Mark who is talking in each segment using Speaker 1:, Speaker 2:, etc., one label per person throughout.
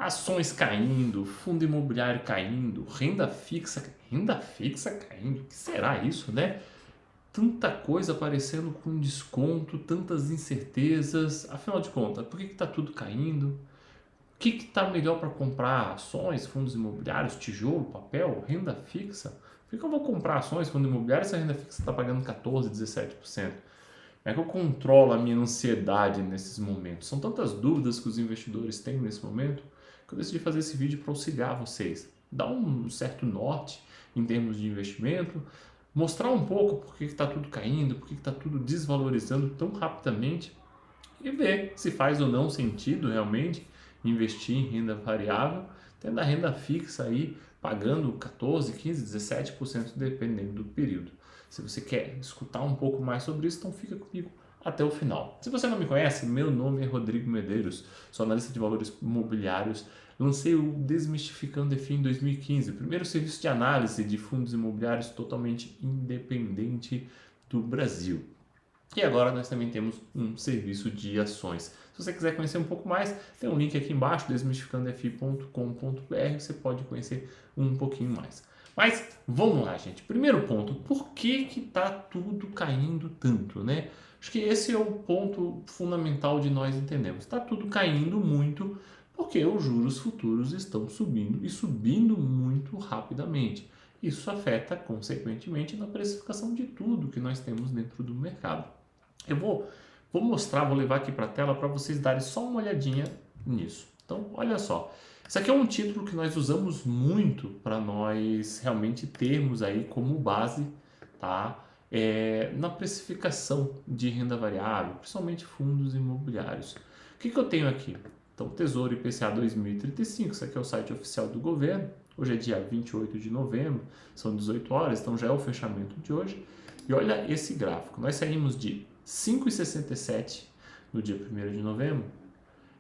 Speaker 1: Ações caindo, fundo imobiliário caindo, renda fixa caindo. O que será isso, né? Tanta coisa aparecendo com desconto, tantas incertezas. Afinal de contas, por que está tudo caindo? O que está melhor para comprar? Ações, fundos imobiliários, tijolo, papel, renda fixa? Por que eu vou comprar ações, fundo imobiliário se a renda fixa está pagando 14%, 17%? Como é que eu controlo a minha ansiedade nesses momentos? São tantas dúvidas que os investidores têm nesse momento que eu decidi fazer esse vídeo para auxiliar vocês. Dar um certo norte em termos de investimento, mostrar um pouco por que está tudo caindo, por que está tudo desvalorizando tão rapidamente e ver se faz ou não sentido realmente investir em renda variável, tendo a renda fixa aí pagando 14, 15, 17% dependendo do período. Se você quer escutar um pouco mais sobre isso, então fica comigo até o final. Se você não me conhece, meu nome é Rodrigo Medeiros, sou analista de valores imobiliários. Lancei o Desmistificando DeFi em 2015, o primeiro serviço de análise de fundos imobiliários totalmente independente do Brasil. E agora nós também temos um serviço de ações. Se você quiser conhecer um pouco mais, tem um link aqui embaixo, desmistificandofi.com.br, você pode conhecer um pouquinho mais. Mas vamos lá, gente. Primeiro ponto, por que está tudo caindo tanto, né? Acho que esse é o ponto fundamental de nós entendermos. Está tudo caindo muito porque os juros futuros estão subindo e subindo muito rapidamente. Isso afeta, consequentemente, na precificação de tudo que nós temos dentro do mercado. Eu vou mostrar, vou levar aqui para a tela para vocês darem só uma olhadinha nisso. Então, olha só. Isso aqui é um título que nós usamos muito para nós realmente termos aí como base, tá? Na precificação de renda variável, principalmente fundos imobiliários. O que eu tenho aqui? Então, Tesouro IPCA 2035, isso aqui é o site oficial do governo. Hoje é dia 28 de novembro, são 18 horas, então já é o fechamento de hoje. E olha esse gráfico, nós saímos de 5,67 no dia 1º de novembro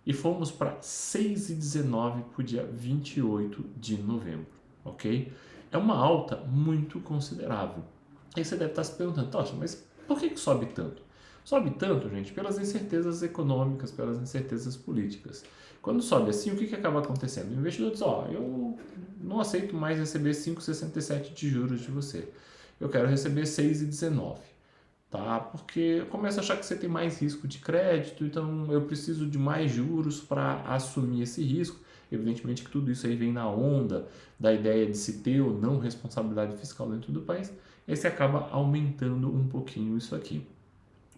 Speaker 1: e fomos para 6,19 para o dia 28 de novembro, ok? É uma alta muito considerável. Aí você deve estar se perguntando, Tocha, mas por que sobe tanto? Sobe tanto, gente, pelas incertezas econômicas, pelas incertezas políticas. Quando sobe assim, o que acaba acontecendo? O investidor diz, eu não aceito mais receber 5,67 de juros de você. Eu quero receber 6,19. Tá? Porque eu começo a achar que você tem mais risco de crédito, então eu preciso de mais juros para assumir esse risco. Evidentemente que tudo isso aí vem na onda da ideia de se ter ou não responsabilidade fiscal dentro do país, e aí você acaba aumentando um pouquinho isso aqui.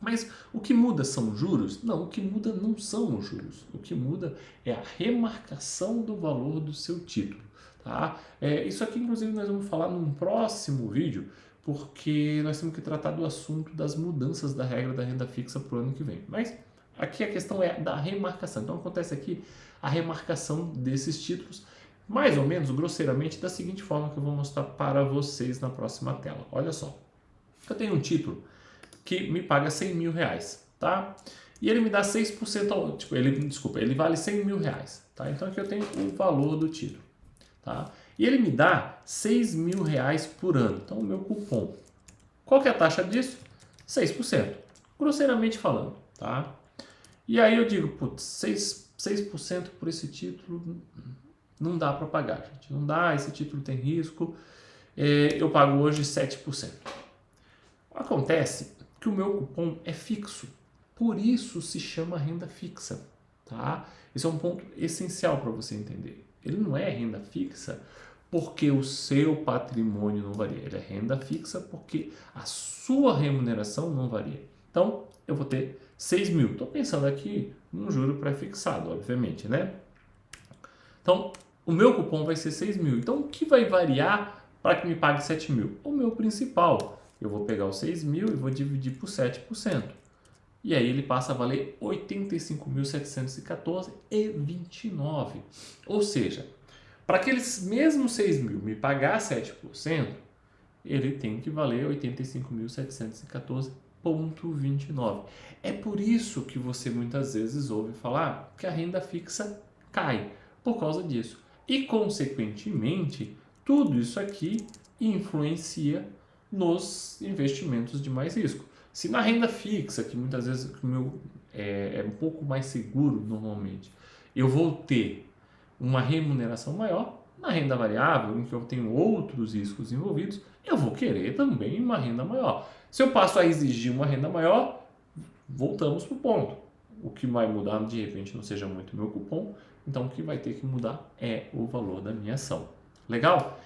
Speaker 1: Mas o que muda são os juros? Não, o que muda não são os juros. O que muda é a remarcação do valor do seu título. Tá? Isso aqui, inclusive, nós vamos falar num próximo vídeo, porque nós temos que tratar do assunto das mudanças da regra da renda fixa para o ano que vem. Mas aqui a questão é da remarcação. Então acontece aqui a remarcação desses títulos, mais ou menos, grosseiramente, da seguinte forma que eu vou mostrar para vocês na próxima tela. Olha só, eu tenho um título que me paga 100 mil reais, tá? E ele me dá 6%, ele vale 100 mil reais, tá? Então aqui eu tenho o valor do título, tá? E ele me dá 6 mil reais por ano, então o meu cupom. Qual que é a taxa disso? 6%, grosseiramente falando, tá? E aí eu digo, putz, 6% por esse título não dá para pagar, gente. Não dá, esse título tem risco, eu pago hoje 7%. Acontece que o meu cupom é fixo, por isso se chama renda fixa, tá? Esse é um ponto essencial para você entender. Ele não é renda fixa porque o seu patrimônio não varia, ele é renda fixa porque a sua remuneração não varia. Então, eu vou ter 6 mil, estou pensando aqui num juro pré-fixado, obviamente, né? Então, o meu cupom vai ser 6 mil, então o que vai variar para que me pague 7 mil? O meu principal. Eu vou pegar os 6 mil e vou dividir por 7%. E aí ele passa a valer 85.714,29. Ou seja, para aqueles mesmos 6 mil me pagar 7%, ele tem que valer 85.714,29. É por isso que você muitas vezes ouve falar que a renda fixa cai, por causa disso. E, consequentemente, tudo isso aqui influencia nos investimentos de mais risco. Se na renda fixa, que muitas vezes é um pouco mais seguro normalmente, eu vou ter uma remuneração maior. Na renda variável, em que eu tenho outros riscos envolvidos, eu vou querer também uma renda maior. Se eu passo a exigir uma renda maior, voltamos para o ponto. O que vai mudar de repente não seja muito meu cupom, então o que vai ter que mudar é o valor da minha ação. Legal?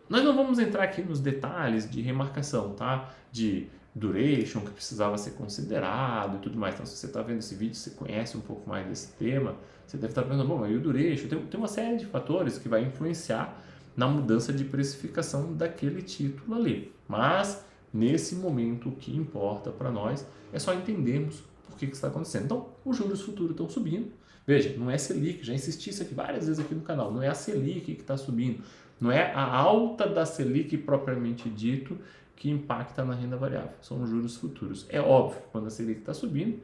Speaker 1: Nós não vamos entrar aqui nos detalhes de remarcação, tá? De duration que precisava ser considerado e tudo mais. Então, se você está vendo esse vídeo, você conhece um pouco mais desse tema, você deve estar pensando, bom, mas e o duration? Tem uma série de fatores que vai influenciar na mudança de precificação daquele título ali. Mas, nesse momento, o que importa para nós é só entendermos por que está acontecendo. Então, os juros futuros estão subindo. Veja, não é Selic, já insisti isso aqui várias vezes aqui no canal, não é a Selic que está subindo, não é a alta da Selic propriamente dito que impacta na renda variável, são os juros futuros. É óbvio, quando a Selic está subindo,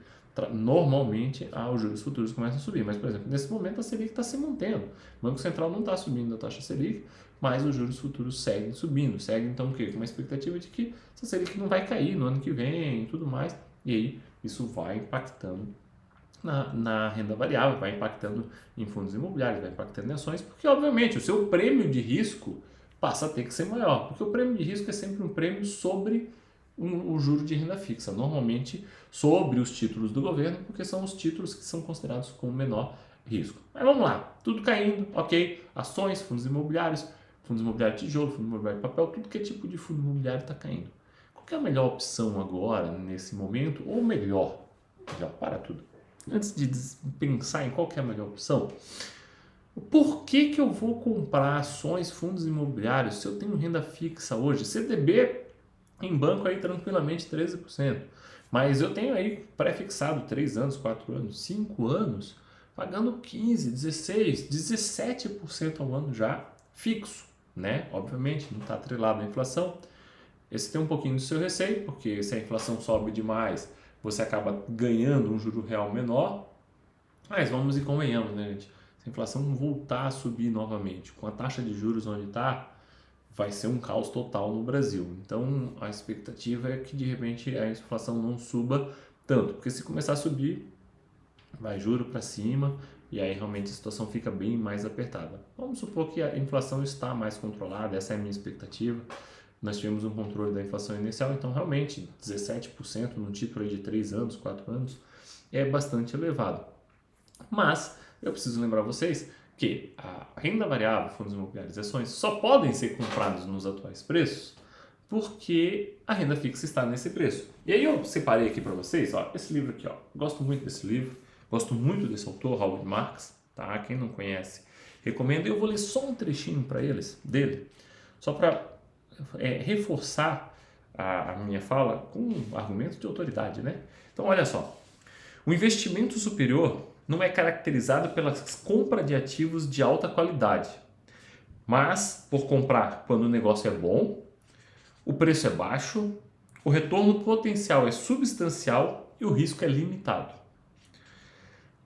Speaker 1: normalmente os juros futuros começam a subir, mas, por exemplo, nesse momento a Selic está se mantendo, o Banco Central não está subindo a taxa Selic, mas os juros futuros seguem subindo, seguem então o quê? Com uma expectativa de que essa Selic não vai cair no ano que vem e tudo mais, e aí isso vai impactando na renda variável, vai impactando em fundos imobiliários, vai impactando em ações, porque obviamente o seu prêmio de risco passa a ter que ser maior, porque o prêmio de risco é sempre um prêmio sobre o juro de renda fixa, normalmente sobre os títulos do governo, porque são os títulos que são considerados com menor risco. Mas vamos lá, tudo caindo, ok, ações, fundos imobiliários tijolo, fundo imobiliário papel, tudo que é tipo de fundo imobiliário está caindo. Qual que é a melhor opção agora, nesse momento, ou melhor para tudo? Antes de pensar em qual que é a melhor opção, por que eu vou comprar ações, fundos imobiliários se eu tenho renda fixa hoje? CDB em banco aí tranquilamente 13%, mas eu tenho aí pré-fixado 3 anos, 4 anos, 5 anos, pagando 15, 16, 17% ao ano já fixo, né? Obviamente não está atrelado à inflação. Esse tem um pouquinho do seu receio, porque se a inflação sobe demais, você acaba ganhando um juro real menor, mas vamos e convenhamos, né, gente? Se a inflação voltar a subir novamente, com a taxa de juros onde está, vai ser um caos total no Brasil. Então, a expectativa é que, de repente, a inflação não suba tanto, porque se começar a subir, vai juro para cima e aí realmente a situação fica bem mais apertada. Vamos supor que a inflação está mais controlada, essa é a minha expectativa. Nós tivemos um controle da inflação inicial, então realmente 17% num título aí de 3 anos, 4 anos é bastante elevado. Mas eu preciso lembrar vocês que a renda variável, fundos imobiliários e ações só podem ser comprados nos atuais preços porque a renda fixa está nesse preço. E aí eu separei aqui para vocês, ó, esse livro aqui, ó, gosto muito desse livro, gosto muito desse autor, Howard Marks, tá? Quem não conhece, recomendo. Eu vou ler só um trechinho para dele, só para reforçar a minha fala com um argumento de autoridade, né? Então, olha só. O investimento superior não é caracterizado pela compra de ativos de alta qualidade, mas por comprar quando o negócio é bom, o preço é baixo, o retorno potencial é substancial e o risco é limitado.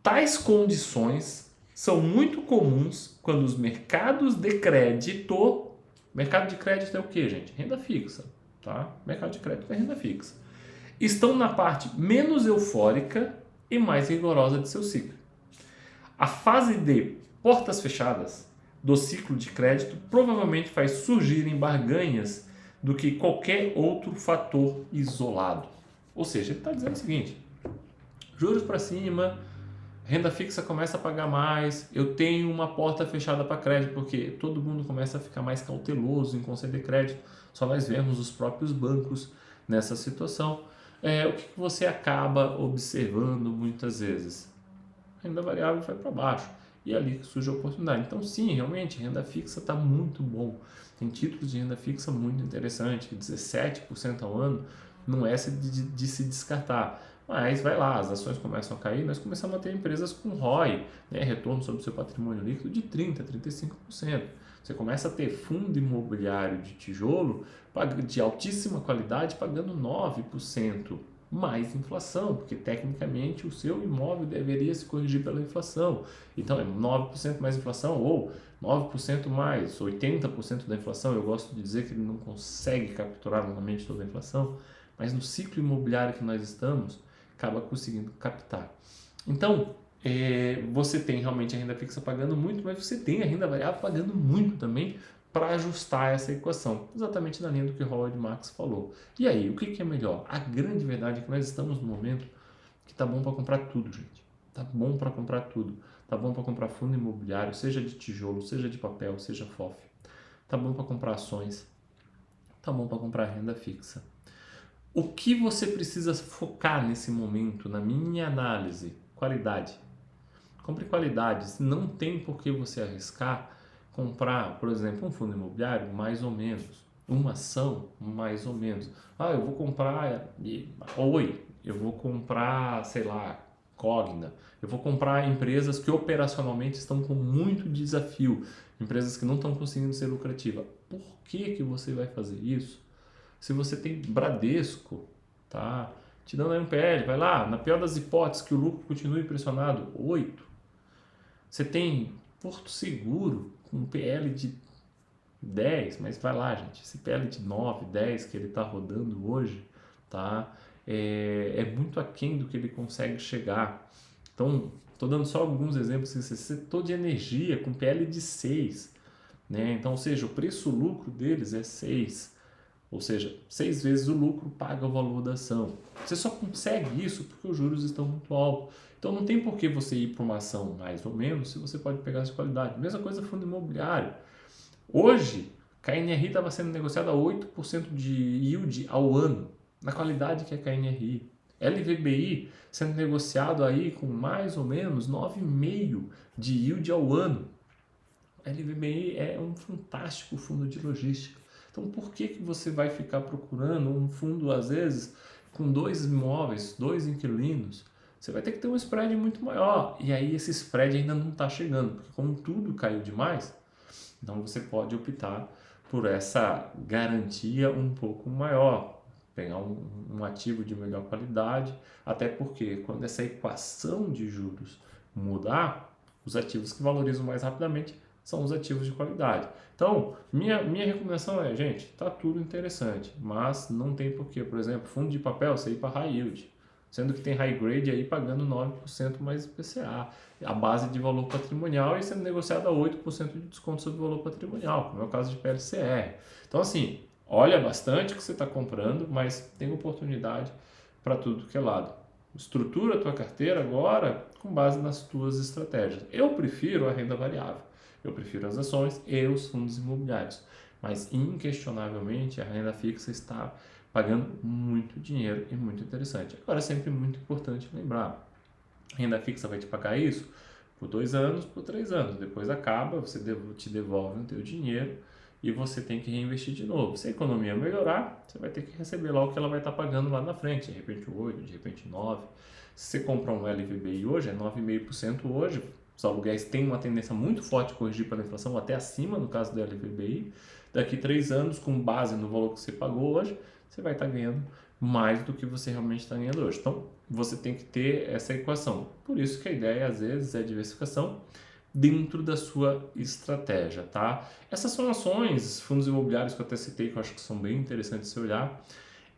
Speaker 1: Tais condições são muito comuns quando os mercados de crédito... Mercado de crédito é o que, gente? Renda fixa, tá? Mercado de crédito é renda fixa. Estão na parte menos eufórica e mais rigorosa de seu ciclo. A fase de portas fechadas do ciclo de crédito provavelmente faz surgirem barganhas do que qualquer outro fator isolado. Ou seja, ele está dizendo o seguinte: juros para cima, renda fixa começa a pagar mais, eu tenho uma porta fechada para crédito, porque todo mundo começa a ficar mais cauteloso em conceder crédito. Só nós vemos os próprios bancos nessa situação. O que você acaba observando muitas vezes? A renda variável vai para baixo e é ali que surge a oportunidade. Então, sim, realmente, renda fixa está muito bom. Tem títulos de renda fixa muito interessantes, 17% ao ano, não é de se descartar. Mas vai lá, as ações começam a cair, nós começamos a ter empresas com ROI, né, retorno sobre o seu patrimônio líquido de 30%, 35%. Você começa a ter fundo imobiliário de tijolo de altíssima qualidade pagando 9%, mais inflação, porque tecnicamente o seu imóvel deveria se corrigir pela inflação. Então é 9% mais inflação ou 9% mais 80% da inflação. Eu gosto de dizer que ele não consegue capturar novamente toda a inflação, mas no ciclo imobiliário que nós estamos, acaba conseguindo captar. Então, você tem realmente a renda fixa pagando muito, mas você tem a renda variável pagando muito também para ajustar essa equação, exatamente na linha do que o Howard Marks falou. E aí, o que é melhor? A grande verdade é que nós estamos no momento que tá bom para comprar tudo, gente. Tá bom para comprar tudo. Tá bom para comprar fundo imobiliário, seja de tijolo, seja de papel, seja FOF. Tá bom para comprar ações. Tá bom para comprar renda fixa. O que você precisa focar nesse momento, na minha análise? Qualidade. Compre qualidades. Não tem por que você arriscar comprar, por exemplo, um fundo imobiliário, mais ou menos. Uma ação, mais ou menos. Ah, eu vou comprar Oi, eu vou comprar, sei lá, Cogna. Eu vou comprar empresas que operacionalmente estão com muito desafio, empresas que não estão conseguindo ser lucrativas. Por que você vai fazer isso? Se você tem Bradesco, tá? Te dando NPL, vai lá, na pior das hipóteses, que o lucro continue pressionado, 8. Você tem Porto Seguro com PL de 10, mas vai lá, gente, esse PL de 9, 10 que ele está rodando hoje, tá? É muito aquém do que ele consegue chegar. Então, estou dando só alguns exemplos. Esse setor de energia com PL de 6, né? Então, ou seja, o preço-lucro deles é 6. Ou seja, 6 vezes o lucro paga o valor da ação. Você só consegue isso porque os juros estão muito altos. Então não tem por que você ir para uma ação mais ou menos se você pode pegar essa qualidade. Mesma coisa fundo imobiliário. Hoje, KNRI estava sendo negociado a 8% de yield ao ano, na qualidade que é KNRI. LVBI sendo negociado aí com mais ou menos 9,5% de yield ao ano. LVBI é um fantástico fundo de logística. Então, por que você vai ficar procurando um fundo, às vezes, com 2 imóveis, 2 inquilinos? Você vai ter que ter um spread muito maior. E aí, esse spread ainda não está chegando, porque como tudo caiu demais, então você pode optar por essa garantia um pouco maior. Pegar um ativo de melhor qualidade, até porque quando essa equação de juros mudar, os ativos que valorizam mais rapidamente são os ativos de qualidade. Então, minha recomendação é, gente, tá tudo interessante, mas não tem porquê. Por exemplo, fundo de papel, você ir para high yield, sendo que tem high grade aí pagando 9% mais IPCA, a base de valor patrimonial e sendo negociado a 8% de desconto sobre o valor patrimonial, como é o caso de PLCR. Então, assim, olha bastante o que você está comprando, mas tem oportunidade para tudo que é lado. Estrutura a tua carteira agora com base nas tuas estratégias. Eu prefiro a renda variável. Eu prefiro as ações e os fundos imobiliários. Mas, inquestionavelmente, a renda fixa está pagando muito dinheiro e muito interessante. Agora, é sempre muito importante lembrar, a renda fixa vai te pagar isso por 2 anos, por 3 anos. Depois acaba, você te devolve o teu dinheiro e você tem que reinvestir de novo. Se a economia melhorar, você vai ter que receber lá o que ela vai estar pagando lá na frente. De repente 8, de repente 9. Se você comprar um LVBI hoje, é 9,5% hoje. Os aluguéis têm uma tendência muito forte de corrigir pela inflação, até acima no caso do LVBI. Daqui 3 anos, com base no valor que você pagou hoje, você vai estar ganhando mais do que você realmente está ganhando hoje. Então, você tem que ter essa equação. Por isso que a ideia, às vezes, é diversificação dentro da sua estratégia, tá? Essas são ações, fundos imobiliários que eu até citei, que eu acho que são bem interessantes de se olhar.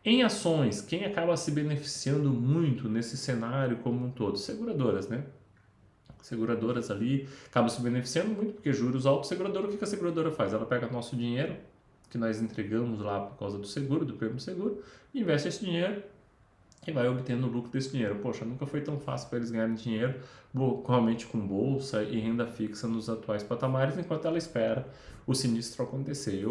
Speaker 1: Em ações, quem acaba se beneficiando muito nesse cenário como um todo? Seguradoras, né? Seguradoras ali acabam se beneficiando muito porque juros altos. Seguradora, o que a seguradora faz? Ela pega nosso dinheiro que nós entregamos lá por causa do seguro, do prêmio do seguro, e investe esse dinheiro e vai obtendo o lucro desse dinheiro. Poxa, nunca foi tão fácil para eles ganharem dinheiro, realmente com bolsa e renda fixa nos atuais patamares, enquanto ela espera o sinistro acontecer.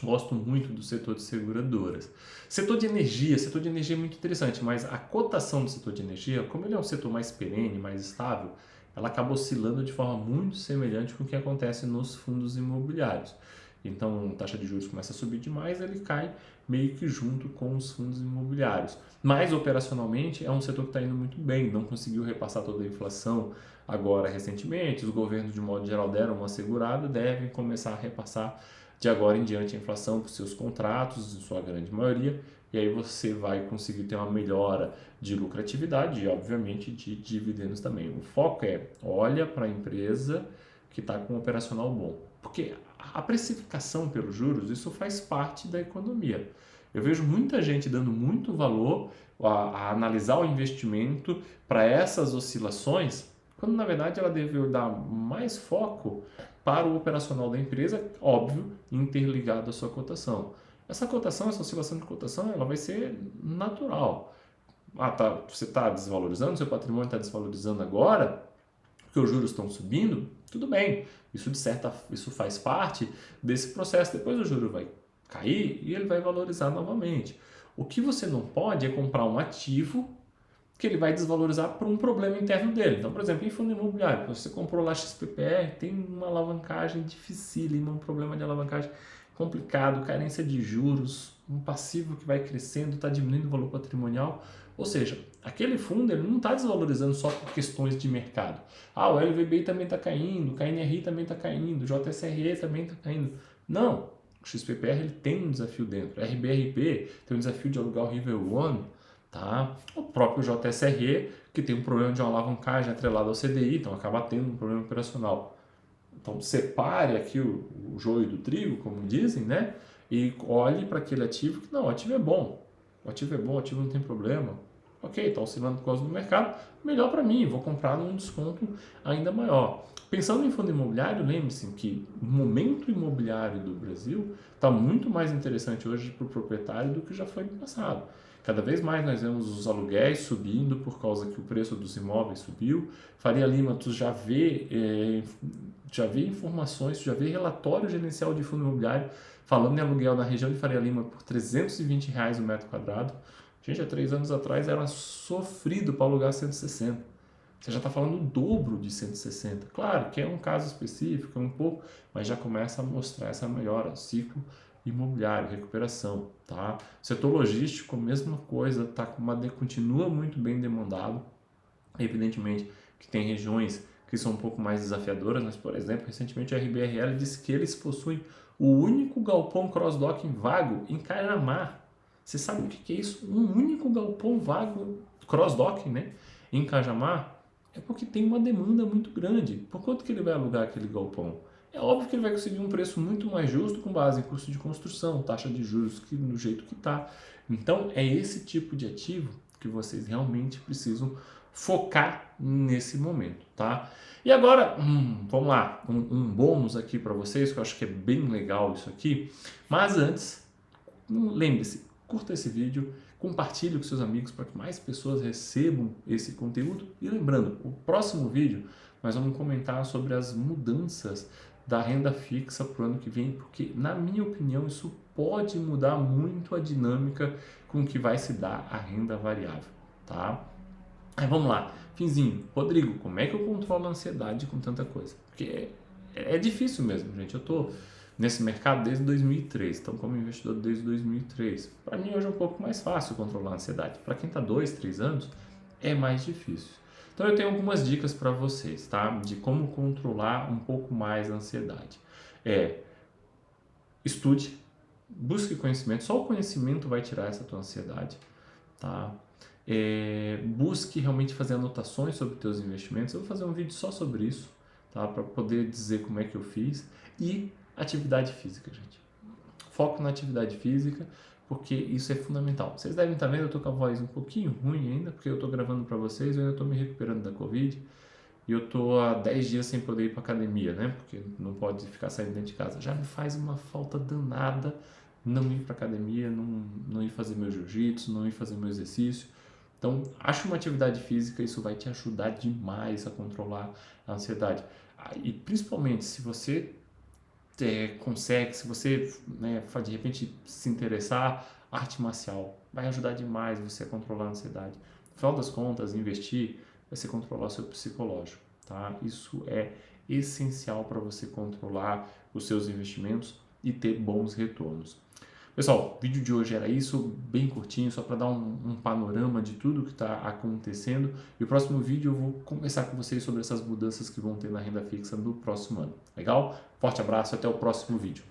Speaker 1: Gosto muito do setor de seguradoras. Setor de energia é muito interessante, mas a cotação do setor de energia, como ele é um setor mais perene, mais estável, ela acaba oscilando de forma muito semelhante com o que acontece nos fundos imobiliários. Então, a taxa de juros começa a subir demais, ele cai meio que junto com os fundos imobiliários. Mas, operacionalmente, é um setor que está indo muito bem, não conseguiu repassar toda a inflação agora recentemente, os governos, de modo geral, deram uma segurada, devem começar a repassar de agora em diante a inflação para os seus contratos, em sua grande maioria, e aí você vai conseguir ter uma melhora de lucratividade e, obviamente, de dividendos também. O foco é, olha para a empresa que está com um operacional bom, porque a precificação pelos juros, isso faz parte da economia. Eu vejo muita gente dando muito valor a analisar o investimento para essas oscilações, quando na verdade ela deve dar mais foco para o operacional da empresa, óbvio, interligado à sua cotação. Essa cotação, essa oscilação de cotação, ela vai ser natural. Você está desvalorizando, seu patrimônio está desvalorizando agora, porque os juros estão subindo, tudo bem. Isso faz parte desse processo. Depois o juro vai cair e ele vai valorizar novamente. O que você não pode é comprar um ativo que ele vai desvalorizar por um problema interno dele. Então, por exemplo, em fundo imobiliário, você comprou lá XPPR, tem uma alavancagem dificílima, um problema de alavancagem complicado, carência de juros, um passivo que vai crescendo, está diminuindo o valor patrimonial. Ou seja, aquele fundo ele não está desvalorizando só por questões de mercado. O LVBI também está caindo, o KNRI também está caindo, o JSRE também está caindo. Não, o XPPR ele tem um desafio dentro. RBRP tem um desafio de alugar o River One, tá? O próprio JSRE, que tem um problema de uma alavancagem atrelada ao CDI, então acaba tendo um problema operacional. Então separe aqui o joio do trigo, como dizem, né? E olhe para aquele ativo que não, o ativo é bom. O ativo é bom, o ativo não tem problema. Ok, está oscilando por causa do mercado, melhor para mim, vou comprar num desconto ainda maior. Pensando em fundo imobiliário, lembre-se que o momento imobiliário do Brasil está muito mais interessante hoje para o proprietário do que já foi no passado. Cada vez mais nós vemos os aluguéis subindo por causa que o preço dos imóveis subiu. Faria Lima, tu já vê informações, já vê relatório gerencial de fundo imobiliário falando em aluguel na região de Faria Lima por R$ 320 o metro quadrado. Gente, há 3 anos atrás era sofrido para alugar 160. Você já está falando o dobro de 160. Claro que é um caso específico, é um pouco, mas já começa a mostrar essa melhora, ciclo imobiliário, recuperação, tá? Setor logístico, mesma coisa, continua muito bem demandado. Evidentemente que tem regiões que são um pouco mais desafiadoras, mas, por exemplo, recentemente a RBRL disse que eles possuem o único galpão cross-docking vago em Cajamar. Você sabe o que é isso? Um único galpão vago, cross-docking, né? Em Cajamar, é porque tem uma demanda muito grande. Por quanto que ele vai alugar aquele galpão? É óbvio que ele vai conseguir um preço muito mais justo com base em custo de construção, taxa de juros do jeito que está. Então, é esse tipo de ativo que vocês realmente precisam focar nesse momento, tá? E agora, vamos lá, um bônus aqui para vocês, que eu acho que é bem legal isso aqui. Mas antes, lembre-se, curta esse vídeo, compartilhe com seus amigos para que mais pessoas recebam esse conteúdo. E lembrando, o próximo vídeo nós vamos comentar sobre as mudanças da renda fixa para o ano que vem, porque na minha opinião isso pode mudar muito a dinâmica com que vai se dar a renda variável, tá? Aí vamos lá, finzinho. Rodrigo, como é que eu controlo a ansiedade com tanta coisa? Porque é difícil mesmo, gente. Eu tô nesse mercado desde 2003, então como investidor desde 2003. Para mim hoje é um pouco mais fácil controlar a ansiedade. Para quem está 2, 3 anos, é mais difícil. Então eu tenho algumas dicas para vocês, tá? De como controlar um pouco mais a ansiedade. Estude, busque conhecimento. Só o conhecimento vai tirar essa tua ansiedade, tá? Busque realmente fazer anotações sobre os teus investimentos. Eu vou fazer um vídeo só sobre isso, tá? Para poder dizer como é que eu fiz. E atividade física, gente. Foco na atividade física, porque isso é fundamental. Vocês devem estar vendo, eu estou com a voz um pouquinho ruim ainda, porque eu estou gravando para vocês, eu ainda estou me recuperando da Covid, e eu estou há 10 dias sem poder ir para academia, né? Porque não pode ficar saindo dentro de casa. Já me faz uma falta danada não ir para academia, não ir fazer meu jiu-jitsu, não ir fazer meu exercício. Então, ache uma atividade física, isso vai te ajudar demais a controlar a ansiedade. E principalmente, se você consegue, se você de repente se interessar, arte marcial vai ajudar demais você a controlar a ansiedade. No final das contas, investir vai ser controlar o seu psicológico, tá? Isso é essencial para você controlar os seus investimentos e ter bons retornos. Pessoal, o vídeo de hoje era isso, bem curtinho, só para dar um panorama de tudo que está acontecendo. E o próximo vídeo eu vou conversar com vocês sobre essas mudanças que vão ter na renda fixa no próximo ano. Legal? Forte abraço e até o próximo vídeo.